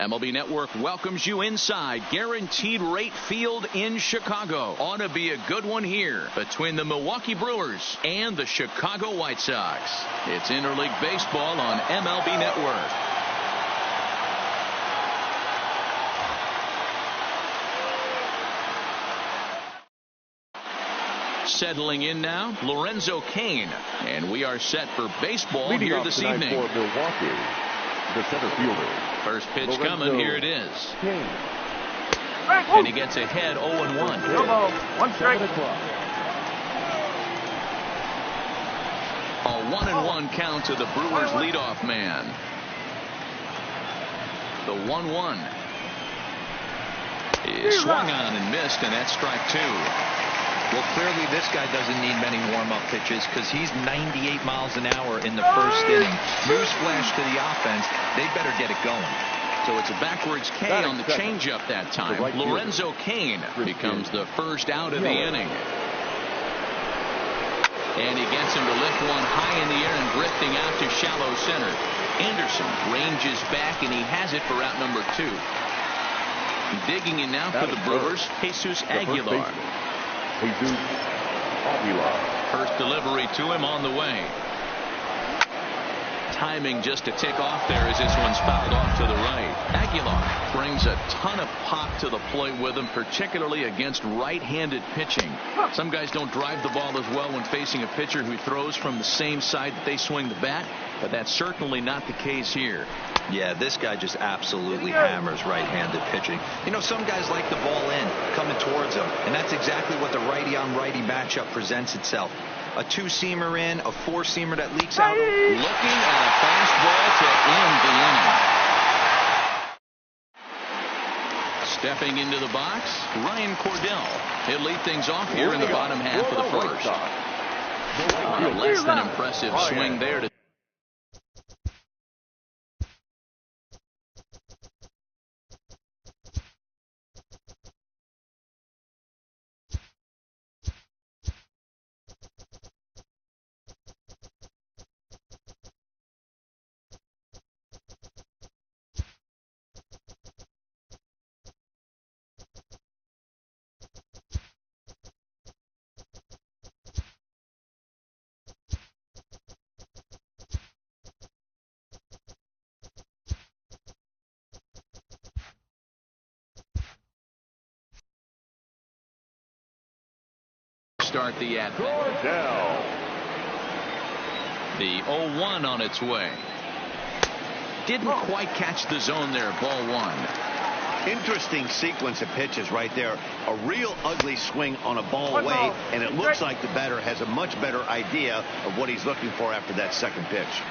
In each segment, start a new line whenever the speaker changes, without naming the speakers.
MLB Network welcomes you inside Guaranteed Rate Field in Chicago. Ought to be a good one here between the Milwaukee Brewers and the Chicago White Sox. It's interleague baseball on MLB Network. Settling in now, Lorenzo Cain, and we are set for baseball here this evening.
For Milwaukee, the center fielder.
First pitch
Lorenzo
coming. Here it is.
Cain.
And he gets ahead 0-1.
One strike.
A 1-1 count to the Brewers leadoff man. The 1-1 is swung on and missed, and that's strike two.
Well, clearly this guy doesn't need many warm-up pitches because he's 98 miles an hour in the first inning. Newsflash to the offense, they better get it going.
So it's a backwards K on the changeup that time. Lorenzo Cain becomes the first out of the inning. And he gets him to lift one high in the air and drifting out to shallow center. Anderson ranges back, and he has it for out number 2. Digging in now for the Brewers, Jesus Aguilar. First delivery to him on the way. Timing just a tick off there as this one's fouled off to the right. Aguilar brings a ton of pop to the plate with him, particularly against right-handed pitching. Some guys don't drive the ball as well when facing a pitcher who throws from the same side that they swing the bat, but that's certainly not the case here.
Yeah, this guy just absolutely hammers right-handed pitching. You know, some guys like the ball in, coming towards them, and that's exactly what the righty-on-righty matchup presents itself. A two-seamer in, a four-seamer that leaks out.
Looking at a fastball to end the inning. Stepping into the box, Ryan Cordell. He'll lead things off here in the bottom half of the first. Less than impressive swing there to start the at-bat. The 0-1 on its way. Didn't quite catch the zone there. Ball 1.
Interesting sequence of pitches right there. A real ugly swing on a ball away, and it looks like the batter has a much better idea of what he's looking for after that second pitch.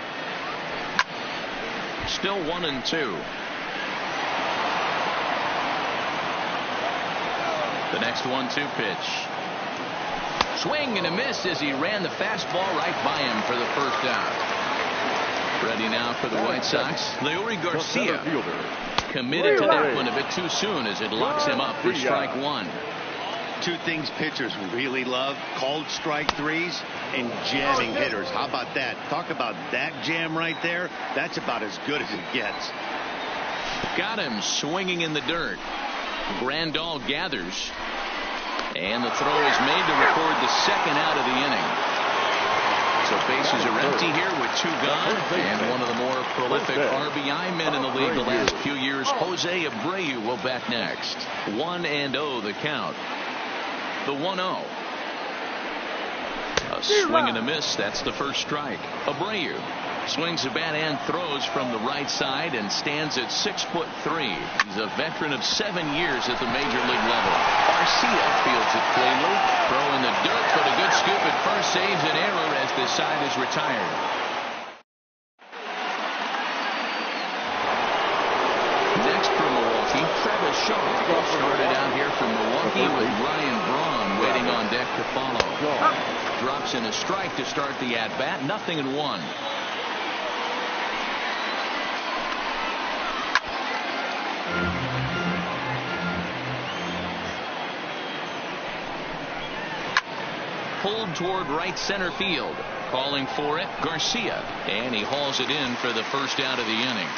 Still 1-2. The next 1-2 pitch. Swing and a miss as he ran the fastball right by him for the first out. Ready now for the White Sox. Leury Garcia committed to that one a bit too soon as it locks him up for strike 1.
Two things pitchers really love: called strike threes and jamming hitters. How about that? Talk about that jam right there. That's about as good as it gets.
Got him swinging in the dirt. Grandal gathers. And the throw is made to record the second out of the inning. So bases are empty here with 2 gone. And one of the more prolific RBI men in the league the last few years, Jose Abreu, will bat next. 1-0 the count. The 1-0. A swing and a miss. That's the first strike. Abreu swings the bat and throws from the right side and stands at 6'3". He's a veteran of 7 years at the major league level. Garcia fields it cleanly. Throw in the dirt, but a good scoop at first saves an error as this side is retired. Next for Milwaukee, Travis Shaw started out here from Milwaukee with Ryan Braun waiting on deck to follow. Drops in a strike to start the at-bat. 0-1. Pulled toward right center field. Calling for it, Garcia. And he hauls it in for the first out of the inning.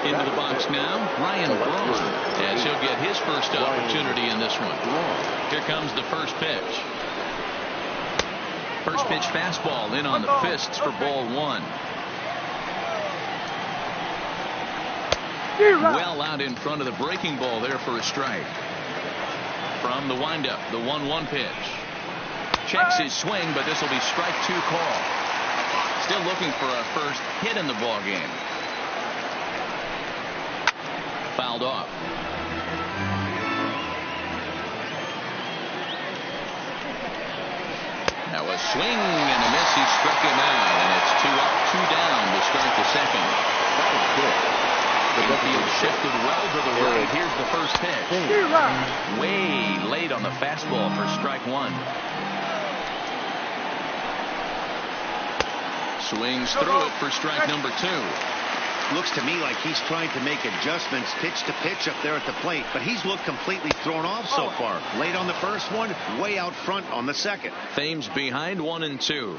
Into the box now, Ryan Braun, as he'll get his first opportunity in this one. Here comes the first pitch. First pitch fastball in on the fists for ball one. Well out in front of the breaking ball there for a strike. From the windup, the 1-1 pitch. Checks his swing, but this will be strike two call. Still looking for a first hit in the ball game. Fouled off. Now a swing and a miss. He struck him out, and it's 2 up, 2 down to start the second. Infield shifted well to the right. Here's the first pitch. Way late on the fastball for strike one. Swings through it for strike number 2.
Looks to me like he's trying to make adjustments pitch to pitch up there at the plate, but he's looked completely thrown off so far. Late on the first one, way out front on the second.
Thames behind 1-2.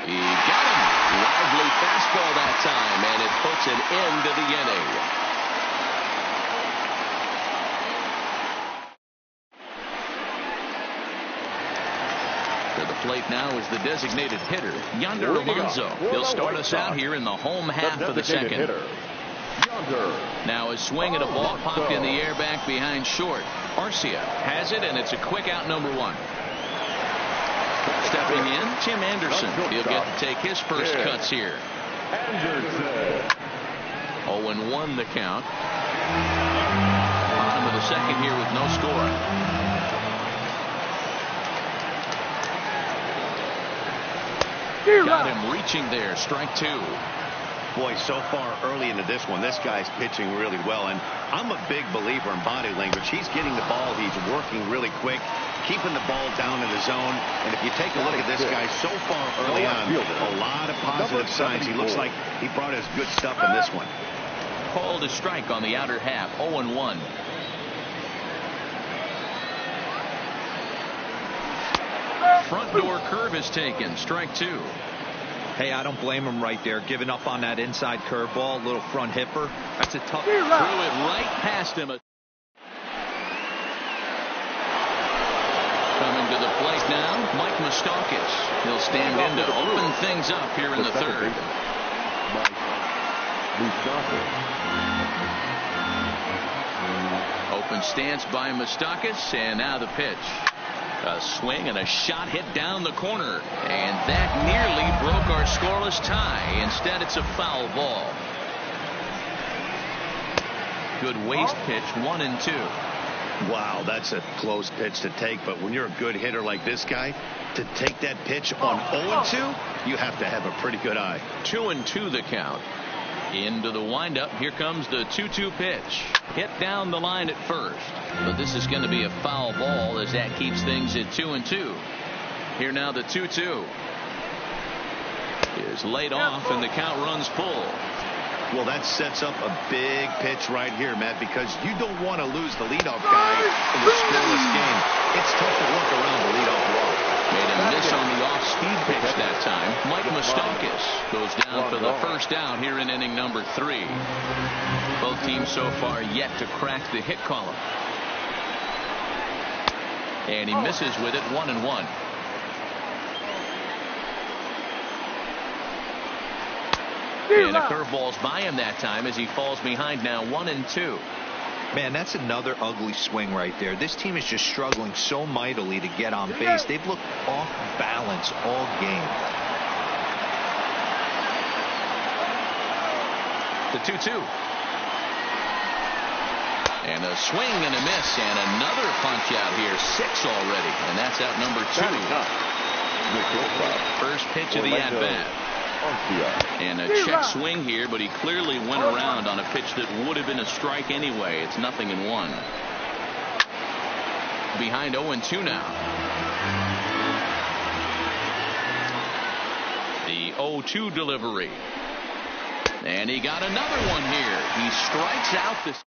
He got him. Lively fastball that time, and it puts an end to the inning. To the plate now is the designated hitter, Yonder Alonso. He'll start us out here in the home half of the second. Now a swing at a ball popped in the air back behind short. Arcia has it, and it's a quick out, number 1. Stepping in, Tim Anderson. He'll get to take his first cuts here. 0-1 the count. Bottom of the second here with no score. Got him reaching there. Strike 2.
Boy, so far early into this one, this guy's pitching really well, and I'm a big believer in body language. He's getting the ball. He's working really quick, keeping the ball down in the zone. And if you take a look at this guy so far early on, a lot of positive signs. He looks like he brought us good stuff in this one.
Called a strike on the outer half. 0-1. Front door curve is taken. Strike 2.
Hey, I don't blame him right there, giving up on that inside curveball, little front hipper. That's a tough.
Threw it right past him. Coming to the plate now, Mike Moustakas. He'll stand in to open things up here in the third. Open stance by Moustakas, and now the pitch. A swing and a shot hit down the corner, and that nearly broke our scoreless tie. Instead, it's a foul ball. Good waist pitch, 1-2.
Wow, that's a close pitch to take, but when you're a good hitter like this guy, to take that pitch on 0-2, you have to have a pretty good eye.
2-2 the count. Into the windup. Here comes the 2-2 pitch. Hit down the line at first. But this is going to be a foul ball as that keeps things at 2-2. Here now the 2-2 is laid off, and the count runs full.
Well, that sets up a big pitch right here, Matt, because you don't want to lose the leadoff guy in a scoreless game. It's tough to work around the leadoff walk.
Made him miss on the off-speed pitch that time. Mike Moustakas goes down for the first out here in inning number 3. Both teams so far yet to crack the hit column. And he misses with it, 1-1. And a curveball's by him that time as he falls behind now, 1-2.
Man, that's another ugly swing right there. This team is just struggling so mightily to get on base. They've looked off balance all game.
The 2-2. And a swing and a miss, and another punch out here. 6 already, and that's out number 2. First pitch of the at-bat. And a check swing here, but he clearly went around on a pitch that would have been a strike anyway. It's 0-1. Behind 0-2 now. The 0-2 delivery. And he got another one here. He strikes out this.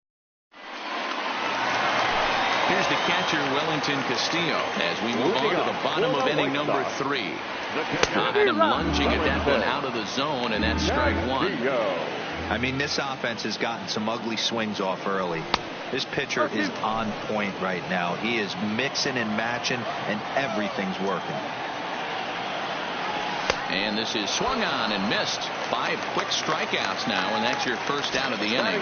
Here's the catcher, Wellington Castillo, as we move on to the bottom of inning number 3. Had him lunging at that one out of the zone, and that's strike 1.
I mean, this offense has gotten some ugly swings off early. This pitcher is on point right now. He is mixing and matching, and everything's working.
And this is swung on and missed. 5 quick strikeouts now, and that's your first out of the inning.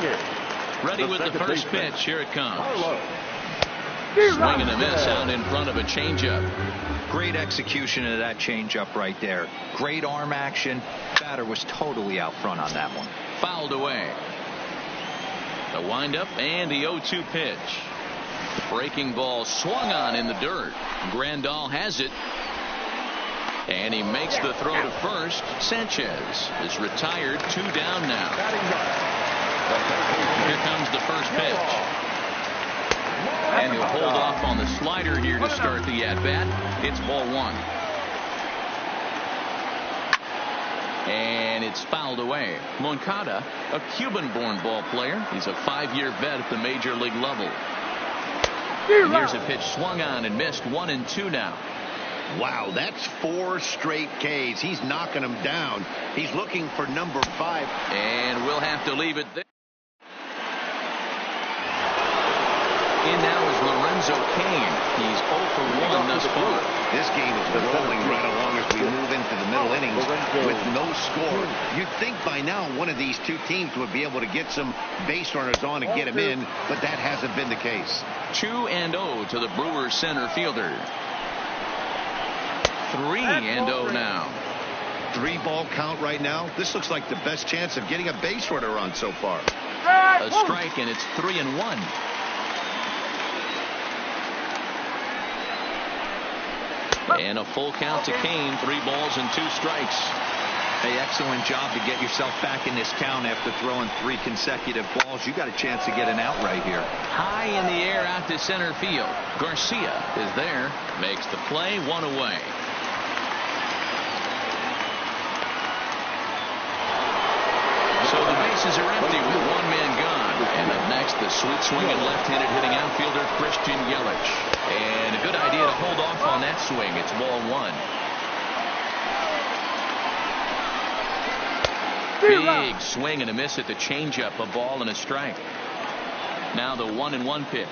Ready with the first pitch. Here it comes. Swing and a miss out in front of a changeup.
Great execution of that changeup right there. Great arm action. Batter was totally out front on that one.
Fouled away. The windup and the 0-2 pitch. Breaking ball swung on in the dirt. Grandal has it. And he makes the throw to first. Sanchez is retired. 2 down now. Here comes the first pitch. And he'll hold off on the slider here to start the at-bat. It's ball 1. And it's fouled away. Moncada, a Cuban-born ball player. He's a 5-year vet at the major league level. And here's a pitch swung on and missed. 1-2 now.
Wow, that's 4 straight Ks. He's knocking them down. He's looking for number 5.
And we'll have to leave it there. In now is Lorenzo Cain. He's 0 for 1 thus far.
This game is rolling right along as we move into the middle innings with no score. You'd think by now one of these two teams would be able to get some base runners on and get them in, but that hasn't been the case.
2-0 to the Brewers center fielder. 3-0 now.
3-ball count right now. This looks like the best chance of getting a base runner on so far.
A strike, and it's 3-1. And a full count to Cain. 3 balls and 2 strikes.
Hey, excellent job to get yourself back in this count after throwing 3 consecutive balls. You got a chance to get an out right here.
High in the air out to center field. Garcia is there. Makes the play. 1 away. So the bases are empty with 1 man gone. And up next, the sweet swinging left-handed hitting outfielder Christian Yelich. And a good idea to hold off on that swing. It's ball 1. Big swing and a miss at the changeup. A ball and a strike. Now the 1-1 pitch.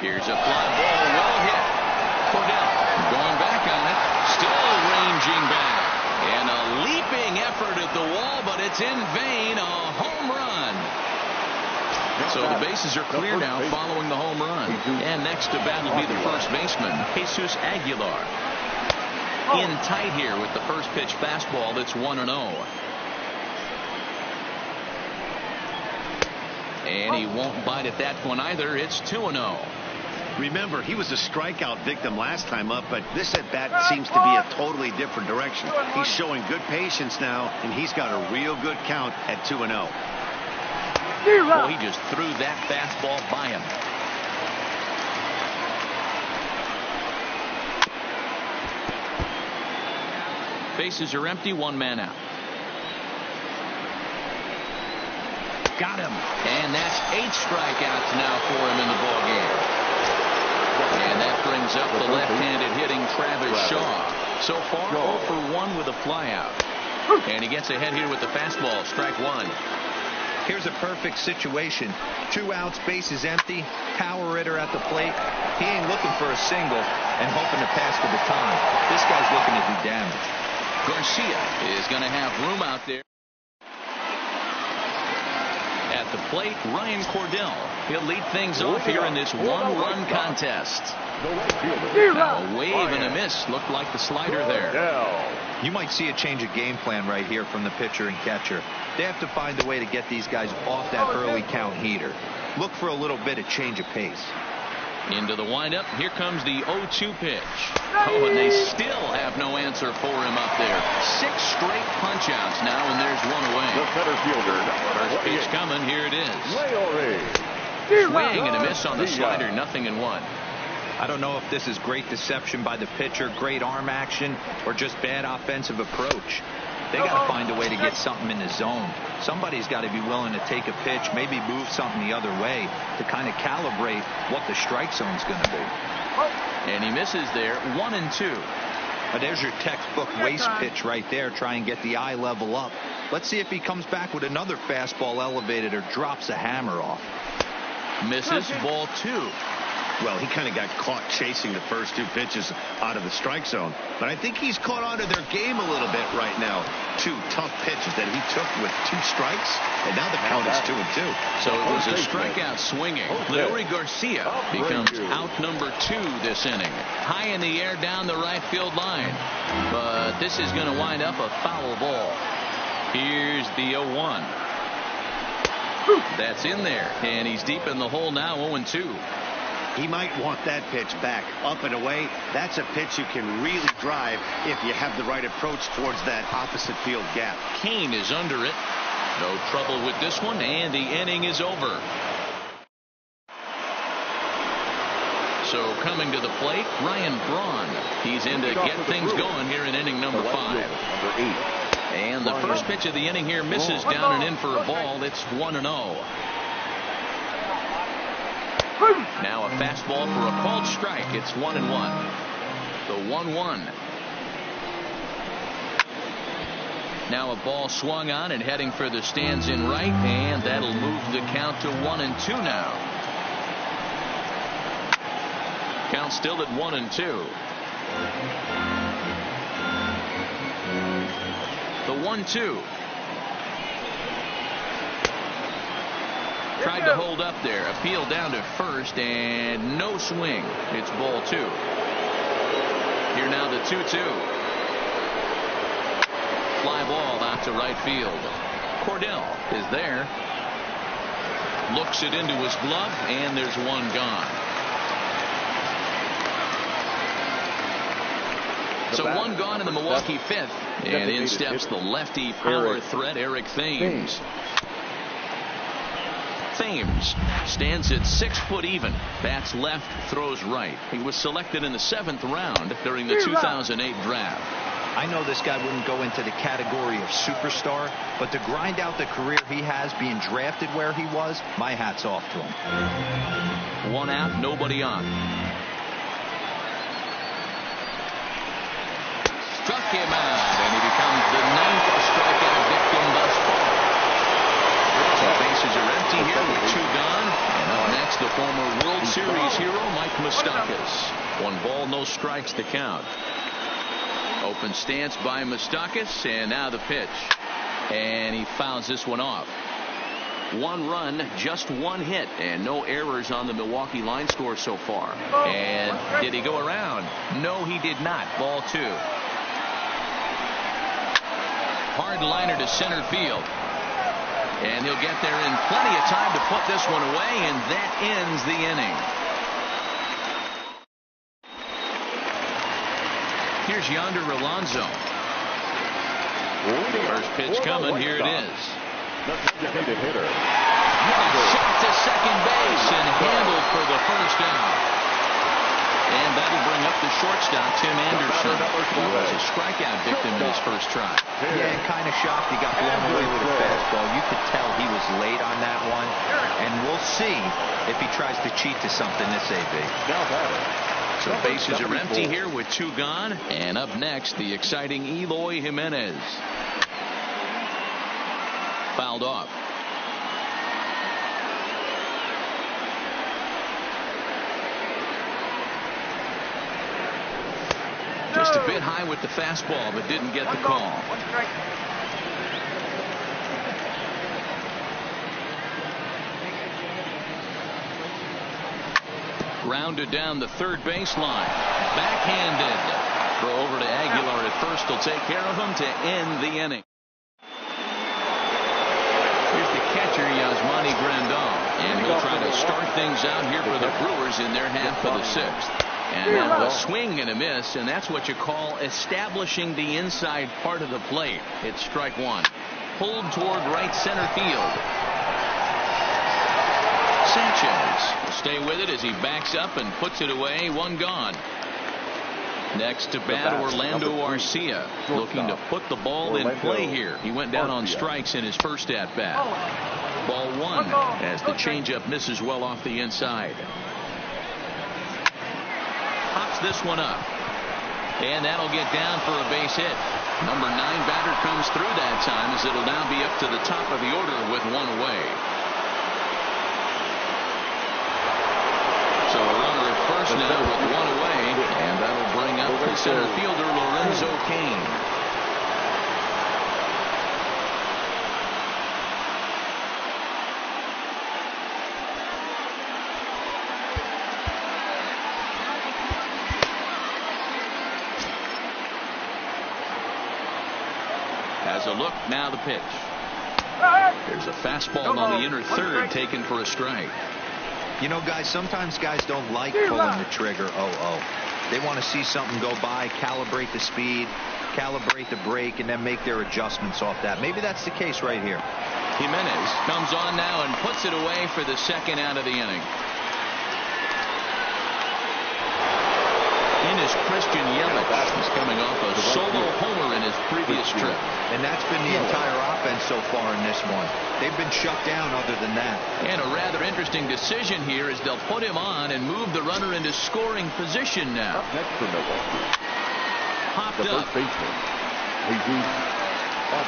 Here's a fly ball. Well hit. Cordell going back on it. Still ranging back. And a leaping effort at the wall, but it's in vain. A home run. So the bases are clear now following the home run. And next to bat will be the first baseman, Jesus Aguilar. In tight here with the first pitch fastball. That's 1-0. And he won't bite at that one either. It's 2-0.
Remember, he was a strikeout victim last time up, but this at-bat seems to be a totally different direction. He's showing good patience now, and he's got a real good count at 2-0.
Well, he just threw that fastball by him. Bases are empty. 1 man out. Got him. And that's 8 strikeouts now for him in the ballgame. And that brings up the left-handed hitting Travis Shaw. So far, 0 for 1 with a flyout. And he gets ahead here with the fastball. Strike 1.
Here's a perfect situation. 2 outs, bases empty, power hitter at the plate. He ain't looking for a single and hoping to pass the baton. This guy's looking to do damage.
Garcia is going to have room out there. At the plate, Ryan Cordell. He'll lead things off here in this 1-run contest. A wave and a miss. Looked like the slider there.
You might see a change of game plan right here from the pitcher and catcher. They have to find a way to get these guys off that early count heater. Look for a little bit of change of pace.
Into the windup. Here comes the 0-2 pitch. Oh, and they still have no answer for him up there. 6 straight punch-outs now, and there's 1 away.
The center fielder.
First pitch coming. Here it is. Swing and a miss on the slider. 0-1.
I don't know if this is great deception by the pitcher, great arm action, or just bad offensive approach. They got to find a way to get something in the zone. Somebody's got to be willing to take a pitch, maybe move something the other way to kind of calibrate what the strike zone's going to be.
And he misses there, 1-2.
There's your textbook waste pitch right there. Try and get the eye level up. Let's see if he comes back with another fastball elevated or drops a hammer off.
Misses, ball 2.
Well, he kind of got caught chasing the first 2 pitches out of the strike zone. But I think he's caught on to their game a little bit right now. 2 tough pitches that he took with 2 strikes, and now the count is 2-2.
So it was a strikeout swinging. Leury Garcia becomes out number 2 this inning. High in the air down the right field line. But this is going to wind up a foul ball. Here's the 0-1. That's in there, and he's deep in the hole now, 0-2.
He might want that pitch back, up and away. That's a pitch you can really drive if you have the right approach towards that opposite field gap.
Kane is under it. No trouble with this one, and the inning is over. So coming to the plate, Ryan Braun. He's in to get things going here in inning number 5. And the first pitch of the inning here misses down and in for a ball. It's 1-0. Now a fastball for a called strike. It's 1-1. The 1-1. Now a ball swung on and heading for the stands in right, and that'll move the count to 1-2 now. Count still at 1-2. The 1-2. Tried to hold up there. Appeal down to first, and no swing. It's ball 2. Here now the 2-2. Fly ball out to right field. Cordell is there. Looks it into his glove, and there's one gone. So one gone in the Milwaukee 5th. And in steps the lefty power threat, Eric Thames. Thames stands at 6 foot even. Bats left, throws right. He was selected in the 7th round during the 2008 draft.
I know this guy wouldn't go into the category of superstar, but to grind out the career he has being drafted where he was, my hat's off to him.
1 out, nobody on. Struck him out, and he becomes the 9th strikeout victim thus far. So bases are empty here with 2 gone. And up next, the former World Series hero, Mike Moustakas. 1 ball, no strikes to count. Open stance by Moustakas, and now the pitch. And he fouls this one off. 1 run, just 1 hit, and no errors on the Milwaukee line score so far. And did he go around? No, he did not. Ball 2. Hard liner to center field. And he'll get there in plenty of time to put this one away, and that ends the inning. Here's Yonder Alonso. First pitch coming. Here it is.
Hitter.
Shot to second base and handled for the first out. And that'll bring up the shortstop, Tim Anderson, who was a strikeout victim in his first try.
Yeah, kind of shocked he got blown away with a fastball. You could tell he was late on that one. And we'll see if he tries to cheat to something this AB.
So bases are empty here with 2 gone. And up next, the exciting Eloy Jimenez. Fouled off. Just a bit high with the fastball, but didn't get the call. Grounded down the third baseline. Backhanded. Throw over to Aguilar at first. Will take care of him to end the inning. Here's the catcher, Yasmani Grandal. And he'll try to start things out here for the Brewers in their half of the 6th. And now a swing and a miss, and that's what you call establishing the inside part of the plate. It's strike 1. Pulled toward right center field. Sanchez will stay with it as he backs up and puts it away. 1 gone. Next to bat, Orlando Arcia, looking to put the ball in play here. He went down on strikes in his first at bat. Ball one as the changeup misses well off the inside. Pops this one up, and that'll get down for a base hit. Number 9 batter comes through that time, as it'll now be up to the top of the order with one away. So a runner at first now with one away, and that'll bring up the center fielder Lorenzo Cain. Has a look, now the pitch. There's a fastball on the inner third taken for a strike.
You know, guys, sometimes guys don't like pulling the trigger. They want to see something go by, calibrate the speed, calibrate the brake, and then make their adjustments off that. Maybe that's the case right here.
Jimenez comes on now and puts it away for the second out of the inning. In is Christian Yelich. He's coming off a solo homer in his previous trip.
And that's been the entire offense so far in this one. They've been shut down other than that.
And a rather interesting decision here is they'll put him on and move the runner into scoring position now.
Up next for Milwaukee.
Popped
The
up.
first baseman, Jesus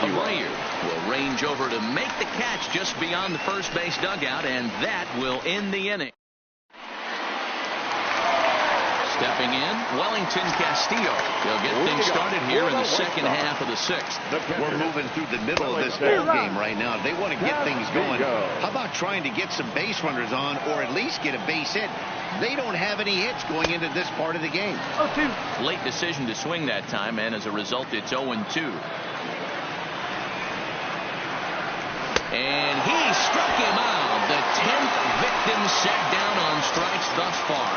Abreu will range over to make the catch just beyond the first base dugout, and that will end the inning. Stepping in, Wellington Castillo. He'll get things started here in the second half of the sixth.
We're moving through the middle of this ball game right now. They want to get things going. How about trying to get some base runners on, or at least get a base hit? They don't have any hits going into this part of the game.
Late decision to swing that time, and as a result, it's 0-2. And he struck him out. The 10th victim set down on strikes thus far.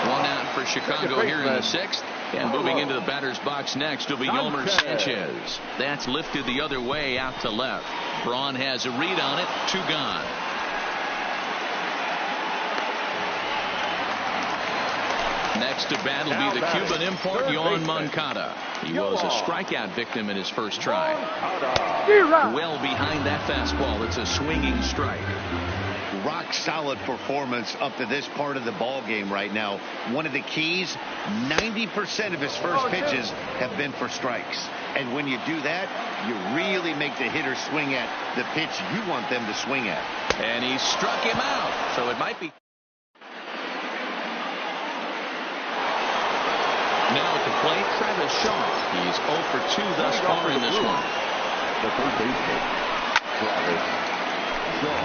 One out for Chicago here in the sixth. And moving into the batter's box next will be Yolmer Sanchez. That's lifted the other way out to left. Braun has a read on it. 2 gone. Next to bat will be the Cuban import, Yoan Moncada. He was a strikeout victim in his first try. Well behind that fastball. It's a swinging strike.
Rock solid performance up to this part of the ball game right now. One of the keys, 90% of his first pitches have been for strikes. And when you do that, you really make the hitter swing at the pitch you want them to swing at.
And he struck him out. So it might be. Now at the plate, Travis Shaw. He's 0 for 2 thus far in this one.
The third baseman, Travis Shaw.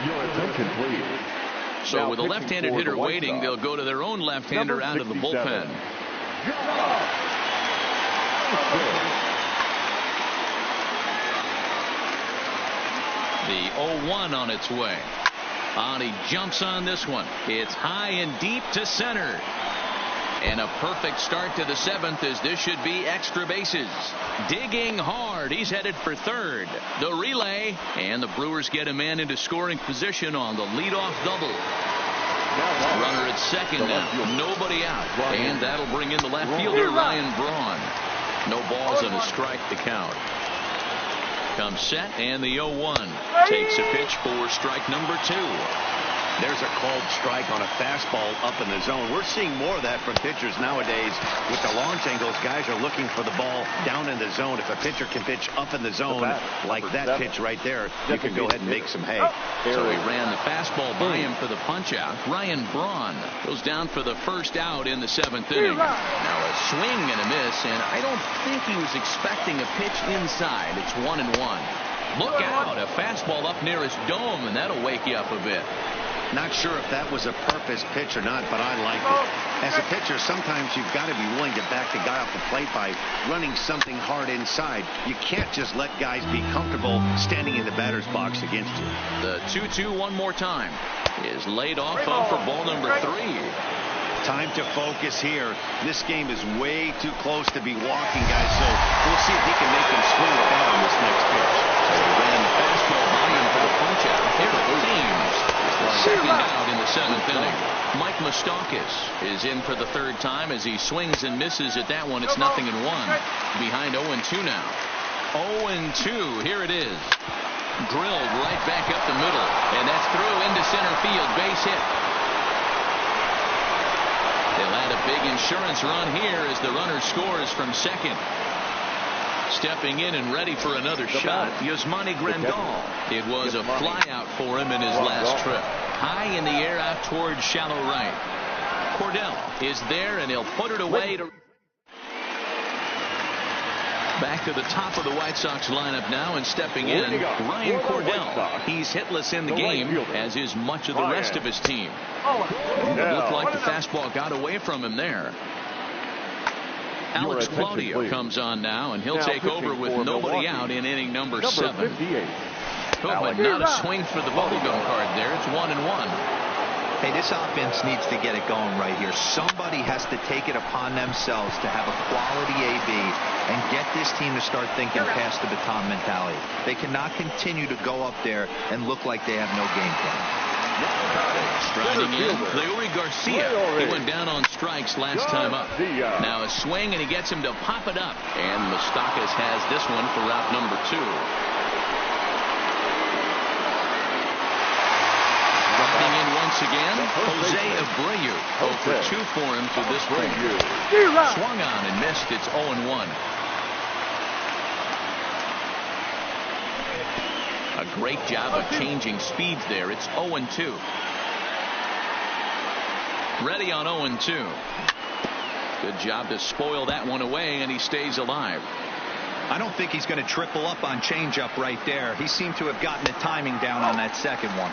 Your attention, please.
So
Now
with a left-handed hitter waiting, they'll go to their own left-hander out of the bullpen. The 0-1 on its way. He jumps on this one. It's high and deep to center. And a perfect start to the seventh, as this should be extra bases. Digging hard. He's headed for third. The relay. And the Brewers get a man into scoring position on the leadoff double. Runner at second now. Nobody out. And that'll bring in the left fielder, Ryan Braun. No balls and a strike to count. Comes set, and the 0-1. Takes a pitch for strike number 2.
There's a called strike on a fastball up in the zone. We're seeing more of that from pitchers nowadays. With the launch angles, guys are looking for the ball down in the zone. If a pitcher can pitch up in the zone, like that pitch right there, you can go ahead and make some hay.
So he ran the fastball by him for the punch-out. Ryan Braun goes down for the first out in the 7th inning. Now a swing and a miss, and I don't think he was expecting a pitch inside. It's 1-1. Look out, a fastball up near his dome, and that'll wake you up a bit.
Not sure if that was a purpose pitch or not, but I like it. As a pitcher, sometimes you've got to be willing to back the guy off the plate by running something hard inside. You can't just let guys be comfortable standing in the batter's box against you.
The 2-2 one more time is laid off for ball number 3.
Time to focus here. This game is way too close to be walking, guys, so we'll see if he can make them swing with that on this next pitch.
So he ran the fastball by him for the punch-out. Here it seems. Second out in the 7th inning. Mike Moustakas is in for the 3rd time as he swings and misses at that one. It's 0-1. Behind 0-2 now. 0-2. Here it is. Drilled right back up the middle. And that's through into center field. Base hit. They'll add a big insurance run here as the runner scores from second. Stepping in and ready for another shot, Yasmani Grandal. It was a flyout for him in his last trip. High in the air out towards shallow right. Cordell is there, and he'll put it away to... Back to the top of the White Sox lineup now, and stepping in, Ryan Cordell. He's hitless in the game, as is much of the rest of his team. It looked like the fastball got away from him there. Alex Claudio comes on now, and he'll take over with nobody out in inning number 7. Oh, but not a swing for the bubblegum card there. It's 1-1.
Hey, this offense needs to get it going right here. Somebody has to take it upon themselves to have a quality AB and get this team to start thinking past the baton mentality. They cannot continue to go up there and look like they have no game plan.
Striding in, Leury Garcia. He went down on strikes last time up. Now a swing, and he gets him to pop it up. And Moustakas has this one for route number 2. Riding in once again, Jose Abreu. 0 for 2 for him to this point. Swung on and missed. It's 0-1. A great job of changing speeds there. It's 0-2. Ready on 0-2. Good job to spoil that one away, and he stays alive.
I don't think he's going to triple up on changeup right there. He seemed to have gotten the timing down on that second one.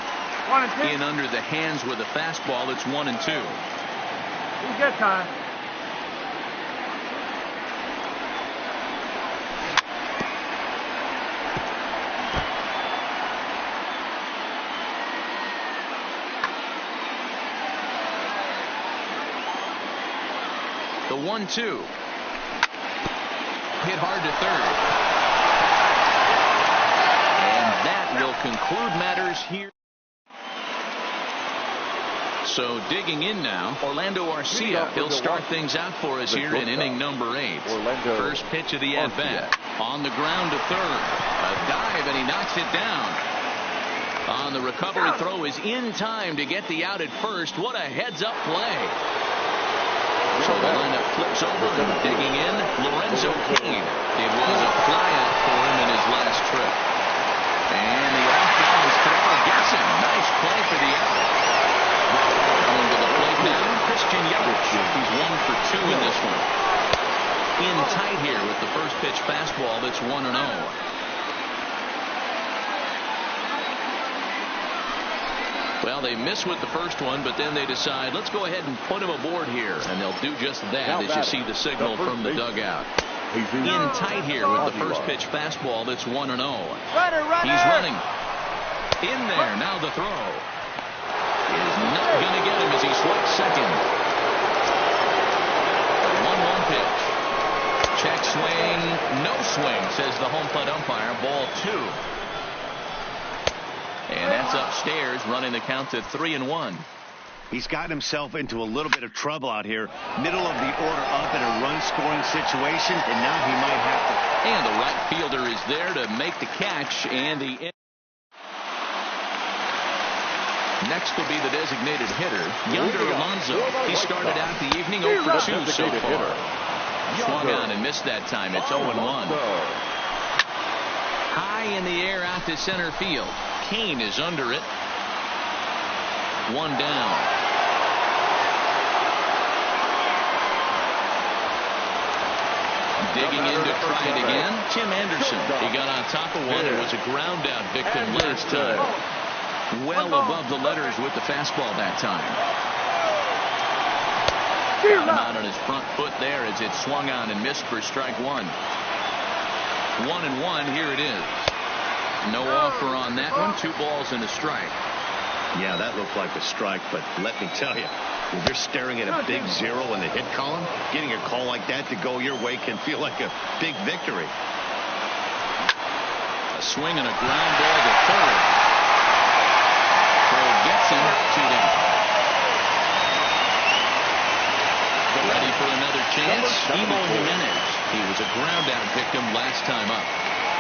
In under the hands with a fastball. It's 1-2.
Good time.
The 1-2. Hit hard to third. And that will conclude matters here. So digging in now, Orlando Arcia. He'll start things out for us here in inning number 8. First pitch of the at-bat. On the ground to third. A dive, and he knocks it down. On the recovery throw is in time to get the out at first. What a heads-up play. So the lineup flips over, and digging in, Lorenzo Cain. It was a flyout for him in his last trip. And the off-balance throw gets him. Nice play for the out. Going to the plate now, Christian Yelich. He's 1 for 2 in this one. In tight here with the first pitch fastball. That's 1-0. Well, they miss with the first one, but then they decide, let's go ahead and put him aboard here. And they'll do just that as you see the signal from the dugout. In tight here with the first pitch fastball. That's 1-0. He's running. In there. Now the throw. Is not going to get him as he swipes second. 1-1 pitch. Check swing. No swing, says the home plate umpire. Ball 2. And that's upstairs, running the count to 3-1.
He's got himself into a little bit of trouble out here. Middle of the order up in a run-scoring situation, and now he might have to.
And the right fielder is there to make the catch, and the next will be the designated hitter, Yonder Alonso. He started out the evening 0 for 2 so far. Swung on and missed that time. It's 0-1. High in the air out to center field. Cain is under it. 1 down. Digging in to try it again, Tim Anderson. He got on top of one and was a ground out victim last time. Well above the letters with the fastball that time. Got him out on his front foot there as it swung on and missed for strike 1. 1-1. Here it is. No offer on that one. 2 balls and a strike.
Yeah, that looked like a strike, but let me tell you, when you're staring at a big 0 in the hit column, getting a call like that to go your way can feel like a big victory.
A swing and a ground ball to third. Cole gets him 2 down. Ready for another chance? Emo Jimenez. He was a ground out victim last time up.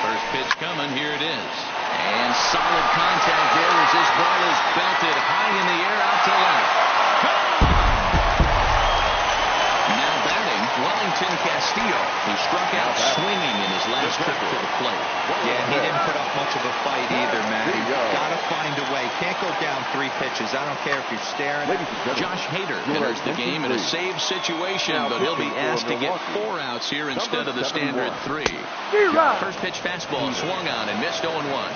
First pitch coming. Here it is. And solid contact there as this ball is belted high in the air out to left. Now batting, Wellington Castillo. He struck out swinging in his last trip to the plate.
Yeah, he didn't put up much of a fight either, Matty. Got to find a way. Can't go down 3 pitches. I don't care if you're staring.
Josh Hader enters the game in a save situation, but he'll be asked to get 4 outs here instead of the standard 3. First pitch fastball swung on and missed 0-1.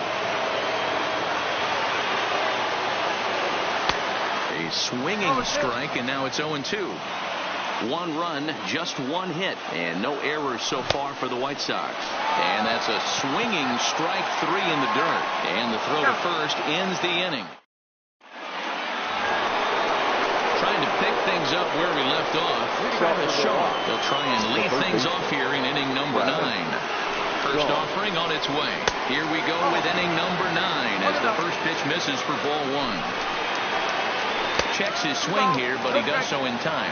A swinging strike, and now it's 0-2. 1 run, just 1 hit, and no errors so far for the White Sox. And that's a swinging strike 3 in the dirt. And the throw to first ends the inning. Trying to pick things up where we left off. Travis Shaw. They'll try and lead things off here in inning number 9. First offering on its way. Here we go with inning number 9 as the first pitch misses for ball 1. Checks his swing here, but he does so in time.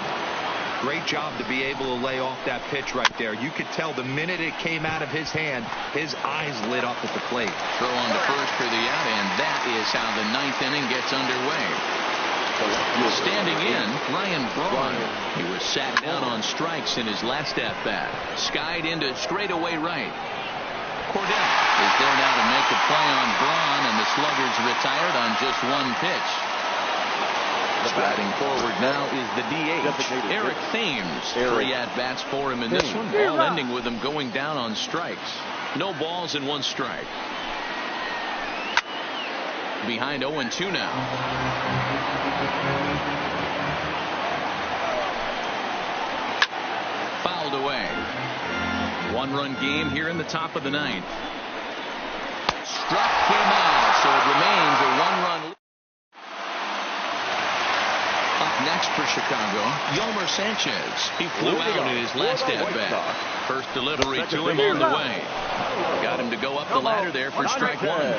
Great job to be able to lay off that pitch right there. You could tell the minute it came out of his hand, his eyes lit up at the plate.
Throw on to first for the out, and that is how the 9th inning gets underway. Standing in, Ryan Braun. He was sat down on strikes in his last at-bat. Skied into straightaway right. Cordell is there now to make the play on Braun, and the Sluggers retired on just 1 pitch. Batting forward now is the DH, Eric Thames. 3 at-bats for him in this one, all ending with him going down on strikes. No balls and 1 strike. Behind 0-2 now. Fouled away. 1-run game here in the top of the 9th. Struck him out, so it remains a 1-run lead. Up next for Chicago, Yolmer Sanchez. He flew out in his last at-bat. First delivery to him on the way. Got him to go up the ladder there for strike 1.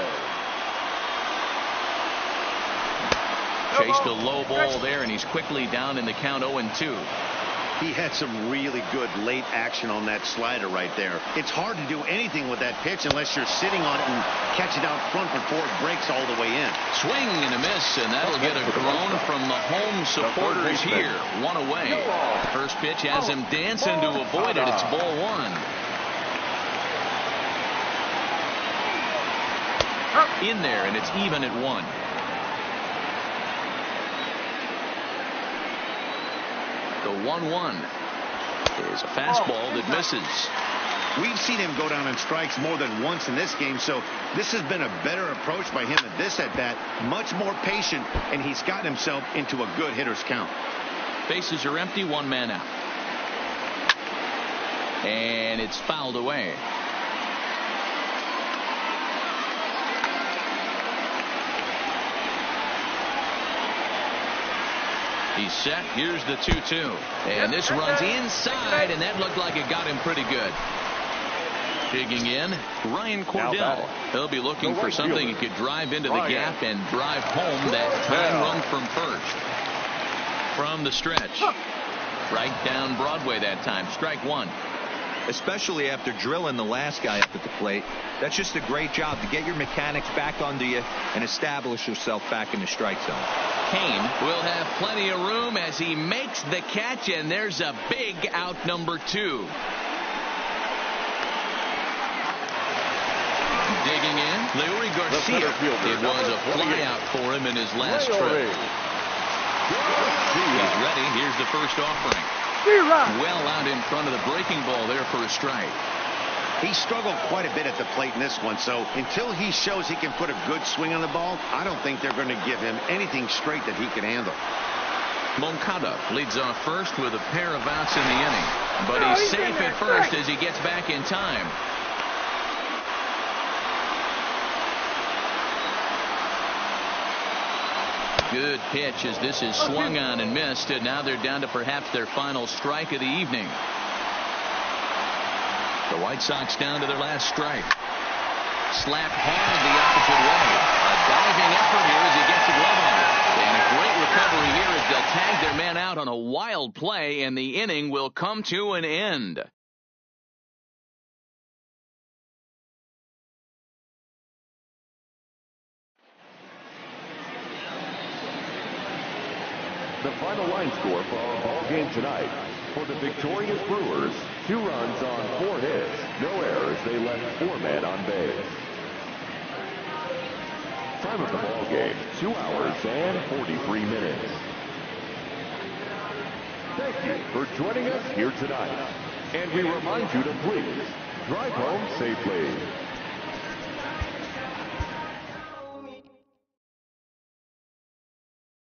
Chased a low ball there, and he's quickly down in the count 0-2.
He had some really good late action on that slider right there. It's hard to do anything with that pitch unless you're sitting on it and catch it out front before it breaks all the way in.
Swing and a miss, and that'll get a groan from the home supporters here. 1 away. First pitch has him dancing to avoid it. It's ball 1. In there, and it's even at 1. The 1-1 is a fastball that misses.
We've seen him go down on strikes more than once in this game, so this has been a better approach by him at this at-bat. Much more patient, and he's gotten himself into a good hitter's count.
Bases are empty, 1 man out. And it's fouled away. He's set. Here's the 2-2. And this runs inside, and that looked like it got him pretty good. Digging in, Ryan Cordell. He'll be looking for something he could drive into the gap and drive home that time run from first. From the stretch. Right down Broadway that time. Strike 1.
Especially after drilling the last guy up at the plate. That's just a great job to get your mechanics back under you and establish yourself back in the strike zone.
Kane will have plenty of room as he makes the catch, and there's a big out number 2. Digging in, Leury Garcia. It was a fly out for him in his last trip. He's ready. Here's the first offering. Well out in front of the breaking ball there for a strike.
He struggled quite a bit at the plate in this one, so until he shows he can put a good swing on the ball, I don't think they're going to give him anything straight that he can handle.
Moncada leads off first with a pair of outs in the inning, but he's safe at first as he gets back in time. Good pitch as this is swung on and missed, and now they're down to perhaps their final strike of the evening. The White Sox down to their last strike. Slapped hard the opposite way. A diving effort here as he gets a glove on it. And a great recovery here as they'll tag their man out on a wild play, and the inning will come to an end.
The final line score for our ball game tonight. For the victorious Brewers, 2 runs on 4 hits. No errors. They left 4 men on base. Time of the ball game, 2 hours and 43 minutes. Thank you for joining us here tonight. And we remind you to please drive home safely.